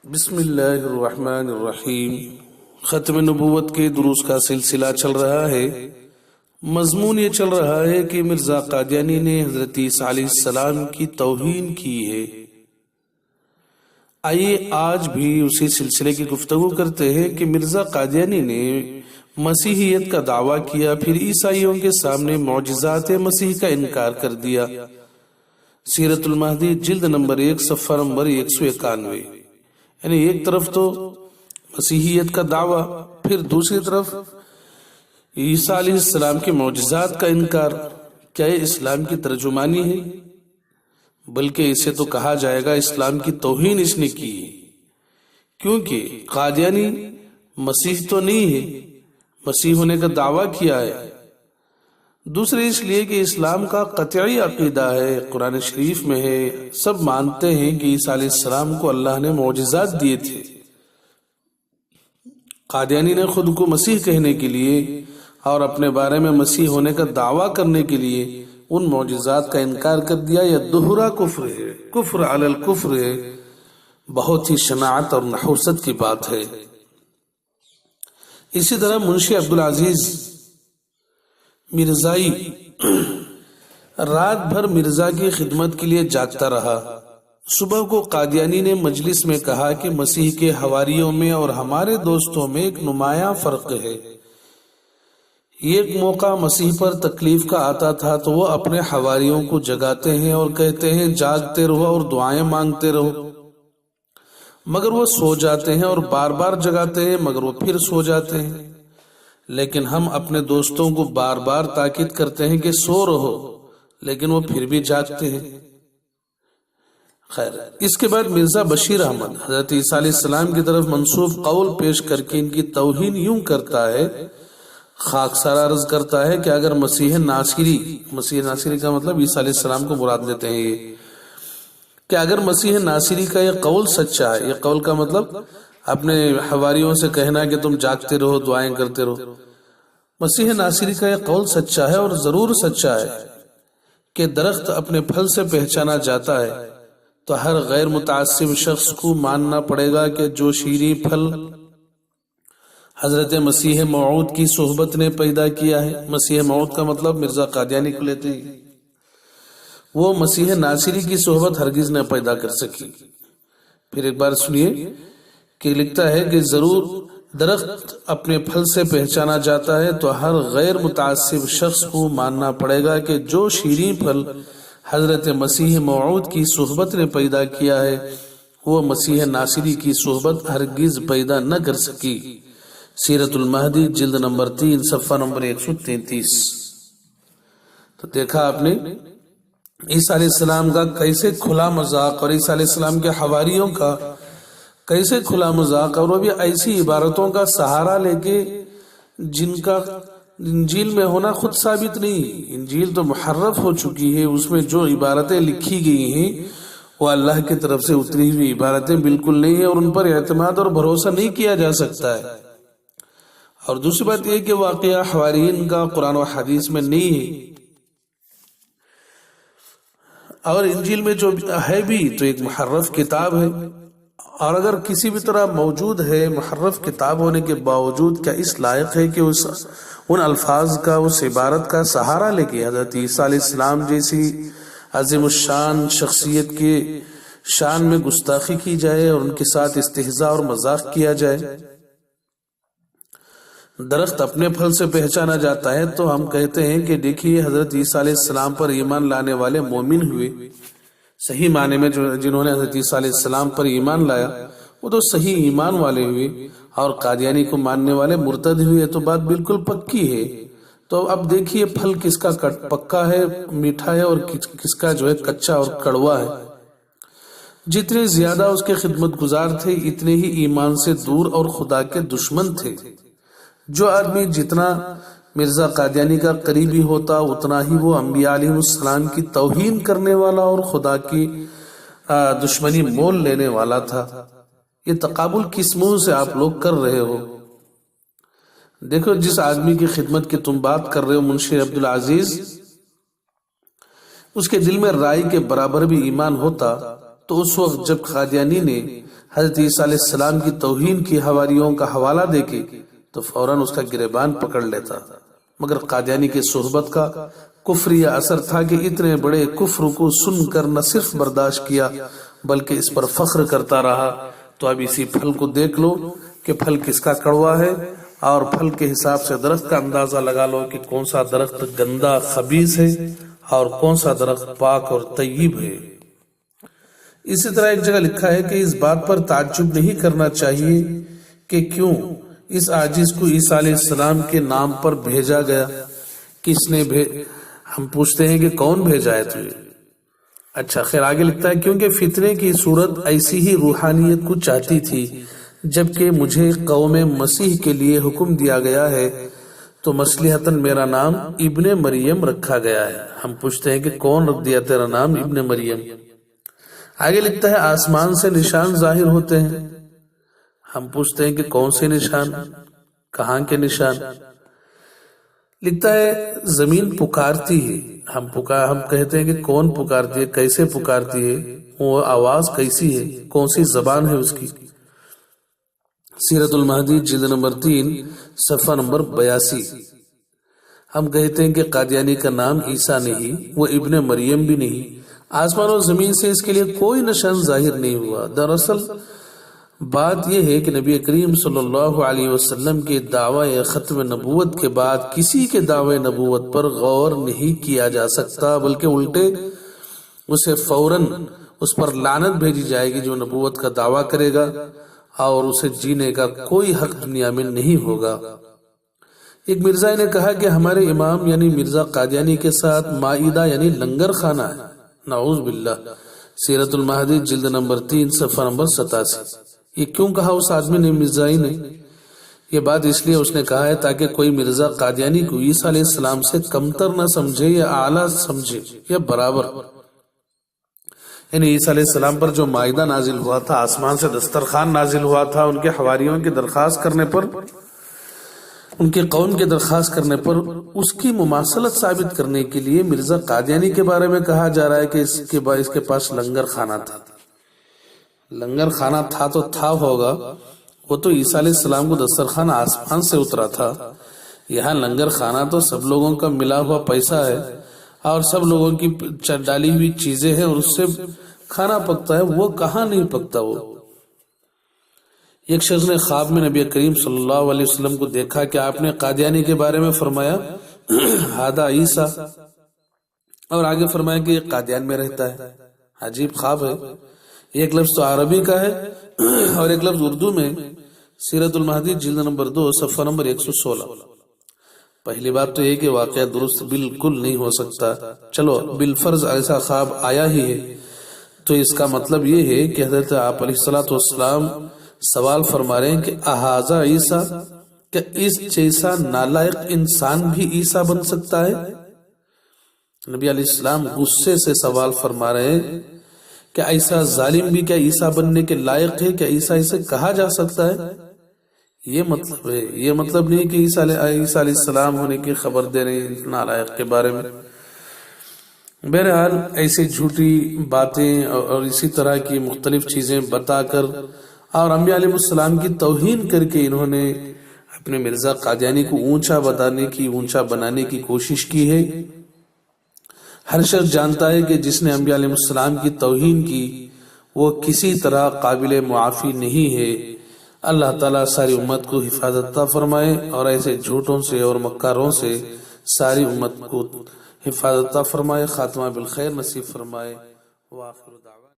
بسم اللہ الرحمن الرحیم۔ ختم نبوت کے دروس کا سلسلہ چل رہا ہے۔ مضمون یہ چل رہا ہے کہ مرزا قادیانی نے حضرت عیسیٰ علیہ السلام کی توہین کی ہے۔ آئیے آج بھی اسی سلسلے کی گفتگو کرتے ہیں کہ مرزا قادیانی نے مسیحیت کا دعویٰ کیا، پھر عیسائیوں کے سامنے معجزات مسیح کا انکار کر دیا۔ سیرت المہدی جلد نمبر 1 صفحہ نمبر 191۔ یعنی ایک طرف تو مسیحیت کا دعویٰ، پھر دوسری طرف عیسیٰ علیہ السلام کے معجزات کا انکار۔ کیا یہ اسلام کی ترجمانی ہے؟ بلکہ اسے تو کہا جائے گا اسلام کی توہین اس نے کی ہے، کیونکہ قادیانی مسیح تو نہیں ہے، مسیح ہونے کا دعویٰ کیا ہے۔ دوسرے اس لیے کہ اسلام کا قطعی عقیدہ ہے، قرآن شریف میں ہے، سب مانتے ہیں کہ عیسیٰ علیہ السلام کو اللہ نے معجزات دیے تھے۔ قادیانی نے خود کو مسیح کہنے کے لیے اور اپنے بارے میں مسیح ہونے کا دعویٰ کرنے کے لیے ان معجزات کا انکار کر دیا۔ یہ دوہرا کفر ہے، کفر علی الکفر ہے، بہت ہی شناعت اور نحوست کی بات ہے۔ اسی طرح منشی عبدالعزیز مرزائی رات بھر مرزا کی خدمت کے لیے جاگتا رہا۔ صبح کو قادیانی نے مجلس میں کہا کہ مسیح کے حواریوں میں اور ہمارے دوستوں میں ایک نمایاں فرق ہے۔ ایک موقع مسیح پر تکلیف کا آتا تھا تو وہ اپنے حواریوں کو جگاتے ہیں اور کہتے ہیں جاگتے رہو اور دعائیں مانگتے رہو، مگر وہ سو جاتے ہیں، اور بار بار جگاتے ہیں مگر وہ پھر سو جاتے ہیں۔ لیکن ہم اپنے دوستوں کو بار بار تاکید کرتے ہیں کہ سو رہو، لیکن وہ پھر بھی جاگتے ہیں۔ خیر، اس کے بعد مرزا بشیر احمد حضرت عیسیٰ علیہ السلام کی طرف منسوب قول پیش کر کے ان کی توہین یوں کرتا ہے، خاکسار عرض کرتا ہے کہ اگر مسیح ناصری کا مطلب عیسیٰ علیہ السلام کو مراد لیتے ہیں یہ، کہ اگر مسیح ناصری کا یہ قول سچا ہے، یہ قول کا مطلب اپنے حواریوں سے کہنا کہ تم جاگتے رہو دعائیں کرتے رہو، مسیح ناصری کا یہ قول سچا ہے، اور ضرور سچا ہے کہ درخت اپنے پھل سے پہچانا جاتا ہے، تو ہر غیر متعصب شخص کو ماننا پڑے گا کہ جو شیریں پھل حضرت مسیح موعود کی صحبت نے پیدا کیا ہے، مسیح موعود کا مطلب مرزا قادیانی کو لیتے ہیں، وہ مسیح ناصری کی صحبت ہرگز نہ پیدا کر سکی۔ پھر ایک بار سنیے کہ لکھتا ہے کہ ضرور درخت اپنے پھل سے پہچانا جاتا ہے، تو ہر غیر متعصب شخص کو ماننا پڑے گا کہ جو شیریں پھل حضرت مسیح موعود کی صحبت نے پیدا کیا ہے وہ مسیح ناصری کی صحبت ہرگز پیدا نہ کر سکی۔ سیرت المہدی جلد نمبر 3 صفحہ نمبر 133۔ تو دیکھا آپ نے عیسیٰ علیہ السلام کا کیسے کھلا مذاق، اور عیسیٰ علیہ السلام کے حواریوں کا کیسے کھلا مذاق، اور وہ بھی ایسی عبارتوں کا سہارا لے کے جن کا انجیل میں ہونا خود ثابت نہیں۔ انجیل تو محرف ہو چکی ہے، اس میں جو عبارتیں لکھی گئی ہیں وہ اللہ کی طرف سے اتری ہوئی عبارتیں بالکل نہیں ہیں، اور ان پر اعتماد اور بھروسہ نہیں کیا جا سکتا ہے۔ اور دوسری بات یہ کہ واقعہ حواریین کا قرآن و حدیث میں نہیں ہے، اور انجیل میں جو ہے بھی تو ایک محرف کتاب ہے، اور اگر کسی بھی طرح موجود ہے محرف کتاب ہونے کے باوجود کیا اس لائق ہے کہ ان الفاظ کا، اس عبارت کا سہارا لے کے حضرت عیسیٰ علیہ السلام جیسی عظیم الشان شخصیت کے شان میں گستاخی کی جائے اور ان کے ساتھ استہزاء اور مذاق کیا جائے؟ درخت اپنے پھل سے پہچانا جاتا ہے تو ہم کہتے ہیں کہ دیکھیے حضرت عیسیٰ علیہ السلام پر ایمان لانے والے مومن ہوئے، صحیح معنی میں جنہوں نے حضرت عیسیٰ علیہ السلام پر ایمان لایا وہ تو صحیح ایمان والے ہوئے، اور قادیانی کو ماننے والے مرتد ہوئے، تو بات بالکل پکی ہے۔ تو اب دیکھیے پھل کس کا پکا ہے، میٹھا ہے، اور کس کا جو ہے کچا اور کڑوا ہے۔ جتنے زیادہ اس کے خدمت گزار تھے اتنے ہی ایمان سے دور اور خدا کے دشمن تھے۔ جو آدمی جتنا مرزا قادیانی کا قریبی ہوتا اتنا ہی وہ انبیاء علیہ السلام کی توہین کرنے والا اور خدا کی دشمنی مول لینے والا تھا۔ یہ تقابل کس منہ سے آپ لوگ کر رہے ہو؟ دیکھو جس آدمی کی خدمت کی تم بات کر رہے ہو منشی عبدالعزیز، اس کے دل میں رائی کے برابر بھی ایمان ہوتا تو اس وقت جب قادیانی نے حضرت عیسیٰ علیہ السلام کی توہین کی حواریوں کا حوالہ دے کے تو فوراً اس کا گریبان پکڑ لیتا، مگر قادیانی کی صحبت کا کفری اثر تھا کہ اتنے بڑے کفر کو سن کر نہ صرف برداشت کیا بلکہ اس پر فخر کرتا رہا۔ تو اب اسی پھل کو دیکھ لو کہ پھل کس کا کڑوا ہے، اور پھل کے حساب سے درخت کا اندازہ لگا لو کہ کون سا درخت گندا خبیث ہے اور کون سا درخت پاک اور طیب ہے۔ اسی طرح ایک جگہ لکھا ہے کہ اس بات پر تعجب نہیں کرنا چاہیے کہ کیوں اس عاجز کو عیسیٰ علیہ السلام کے نام پر بھیجا گیا، کس نے ہم پوچھتے ہیں کہ کون بھیجا ہے تجھے؟ اچھا خیر آگے لکھتا ہے کیونکہ فتنے کی صورت ایسی ہی روحانیت کو چاہتی تھی، جبکہ مجھے قوم مسیح کے لیے حکم دیا گیا ہے تو مصلحتاً میرا نام ابن مریم رکھا گیا ہے۔ ہم پوچھتے ہیں کہ کون رکھ دیا تیرا نام ابن مریم؟ آگے لکھتا ہے آسمان سے نشان ظاہر ہوتے ہیں۔ ہم پوچھتے ہیں کہ کون سے نشان، کہاں کے نشان؟ لکھتا ہے زمین پکارتی ہے۔ ہم کہتے ہیں کہ کون پکارتی ہے، کیسے پکارتی ہے، وہ آواز کیسی ہے، کون سی زبان ہے اس کی؟ سیرت المہدی جلد نمبر 3 صفحہ نمبر 82۔ ہم کہتے ہیں کہ قادیانی کا نام عیسیٰ نہیں، وہ ابن مریم بھی نہیں، آسمان و زمین سے اس کے لیے کوئی نشان ظاہر نہیں ہوا۔ دراصل بات یہ ہے کہ نبی کریم صلی اللہ علیہ وسلم کے دعوی ختم نبوت کے بعد کسی کے دعوی نبوت پر غور نہیں کیا جا سکتا، بلکہ الٹے اسے فوراً اس پر لعنت بھیجی جائے گی جو نبوت کا دعویٰ کرے گا، اور اسے جینے کا کوئی حق دنیا میں نہیں ہوگا۔ ایک مرزا نے کہا کہ ہمارے امام یعنی مرزا قادیانی کے ساتھ مائدہ یعنی لنگر خانہ ہے۔ نعوذ باللہ۔ سیرت المہدی جلد نمبر 3 صفحہ نمبر 87۔ یہ کیوں کہا اس آدمی نے، مرزائی نے؟ یہ بات اس لیے اس نے کہا ہے تاکہ کوئی مرزا قادیانی کو عیسیٰ علیہ السلام سے کمتر نہ سمجھے یا اعلیٰ سمجھے یا برابر۔ یعنی عیسیٰ علیہ السلام پر جو مائدہ نازل ہوا تھا، آسمان سے دسترخوان نازل ہوا تھا، ان کے حواریوں کی درخواست کرنے پر، ان کے قوم کے درخواست کرنے پر اس کی مماثلت ثابت کرنے کے لیے مرزا قادیانی کے بارے میں کہا جا رہا ہے کہ اس کے پاس لنگر خانہ تھا۔ لنگر خانہ تھا تو تھا ہوگا، وہ تو عیسیٰ علیہ السلام کو دسترخوان آسمان سے اترا تھا۔ یہاں لنگر خانہ تو سب لوگوں کا ملا ہوا پیسہ ہے اور سب لوگوں کی ڈالی ہوئی چیزیں ہیں اور اس سے کھانا پکتا ہے، وہ کہاں نہیں پکتا۔ وہ ایک شخص نے خواب میں نبی کریم صلی اللہ علیہ وسلم کو دیکھا کہ آپ نے قادیانی کے بارے میں فرمایا ہادہ عیسیٰ، اور آگے فرمایا کہ یہ قادیان میں رہتا ہے۔ عجیب خواب ہے۔ ایک لفظ تو عربی کا ہے اور ایک لفظ اردو میں۔ سیرت المہدی جلد نمبر 2 صفحہ نمبر 116۔ پہلی بات تو یہ کہ واقعہ درست بالکل نہیں ہو سکتا، چلو بالفرض ایسا خواب آیا ہی ہے تو اس کا مطلب یہ ہے کہ حضرت آپ علیہ الصلوۃ والسلام سوال فرما رہے ہیں کہ احاذا عیسیٰ، کیا اس جیسا نالائق انسان بھی عیسیٰ بن سکتا ہے؟ نبی علیہ السلام غصے سے سوال فرما رہے ہیں کہ ایسا ظالم بھی کیا عیسیٰ بننے کے لائق ہے؟ کیا عیسیٰ اسے کہا جا سکتا ہے؟ یہ مطلب ہے، یہ مطلب نہیں کہ عیسیٰ علیہ السلام ہونے کی خبر دے رہے ہیں نالائق کے بارے میں۔ بہرحال ایسی جھوٹی باتیں اور اسی طرح کی مختلف چیزیں بتا کر اور انبیاء علیہ السلام کی توہین کر کے انہوں نے اپنے مرزا قادیانی کو اونچا بنانے کی کوشش کی ہے۔ ہر شخص جانتا ہے کہ جس نے انبیاء علیہ السلام کی توہین کی وہ کسی طرح قابل معافی نہیں ہے۔ اللہ تعالیٰ ساری امت کو حفاظت عطا فرمائے اور ایسے جھوٹوں سے اور مکاروں سے ساری امت کو حفاظت عطا فرمائے، خاتمہ بالخیر نصیب فرمائے۔ وآخر دعوانا